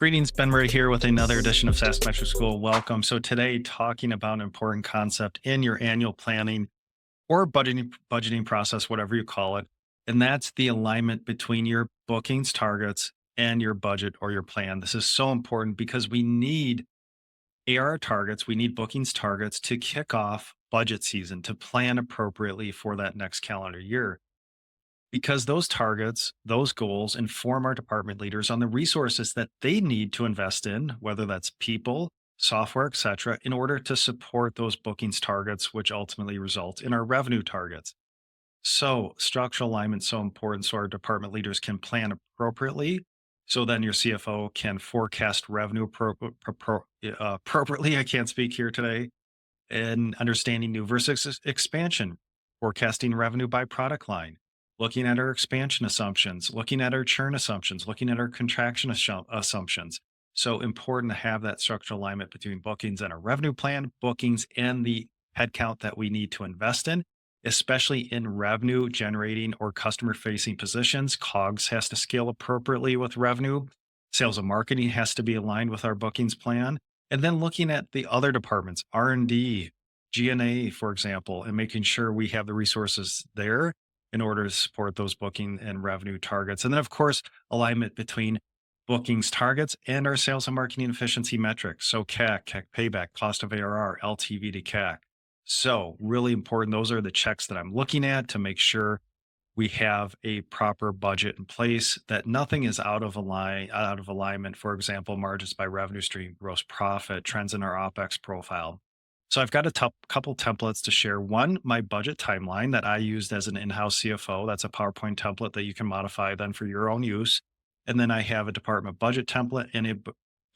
Greetings, Ben Murray here with another edition of SaaS Metrics School. Welcome. So today, talking about an important concept in your annual planning or budgeting process, whatever you call it, and that's the alignment between your bookings targets and your budget or your plan. This is so important because we need ARR targets, we need bookings targets to kick off budget season to plan appropriately for that next calendar year because those targets, those goals inform our department leaders on the resources that they need to invest in, whether that's people, software, et cetera, in order to support those bookings targets, which ultimately result in our revenue targets. So structural alignment is so important so our department leaders can plan appropriately. So then your CFO can forecast revenue appropriately. I can't speak here today. And understanding new versus expansion, forecasting revenue by product line, looking at our expansion assumptions, looking at our churn assumptions, looking at our contraction assumptions. So important to have that structural alignment between bookings and our revenue plan, bookings and the headcount that we need to invest in, especially in revenue generating or customer facing positions. COGS has to scale appropriately with revenue. Sales and marketing has to be aligned with our bookings plan. And then looking at the other departments, R&D, G&A, for example, and making sure we have the resources there in order to support those booking and revenue targets. And then, of course, alignment between bookings targets and our sales and marketing efficiency metrics. So CAC payback, cost of ARR, LTV to CAC. So really important. Those are the checks that I'm looking at to make sure we have a proper budget in place, that nothing is out of alignment. For example, margins by revenue stream, gross profit, trends in our OpEx profile. So I've got a couple templates to share. One, my budget timeline that I used as an in-house CFO. That's a PowerPoint template that you can modify then for your own use. And then I have a department budget template and a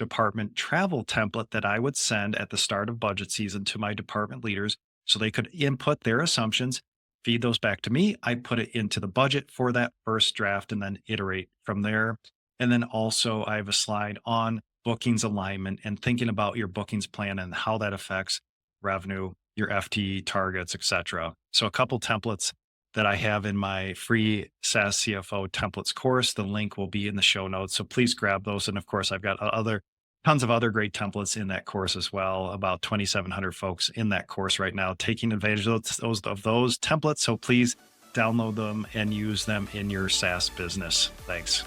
department travel template that I would send at the start of budget season to my department leaders so they could input their assumptions, feed those back to me. I put it into the budget for that first draft and then iterate from there. And then also I have a slide on bookings alignment and thinking about your bookings plan and how that affects revenue, your FTE targets, et cetera. So a couple templates that I have in my free SaaS CFO templates course. The link will be in the show notes. So please grab those. And of course, I've got tons of other great templates in that course as well. About 2,700 folks in that course right now taking advantage of those templates. So please download them and use them in your SaaS business. Thanks.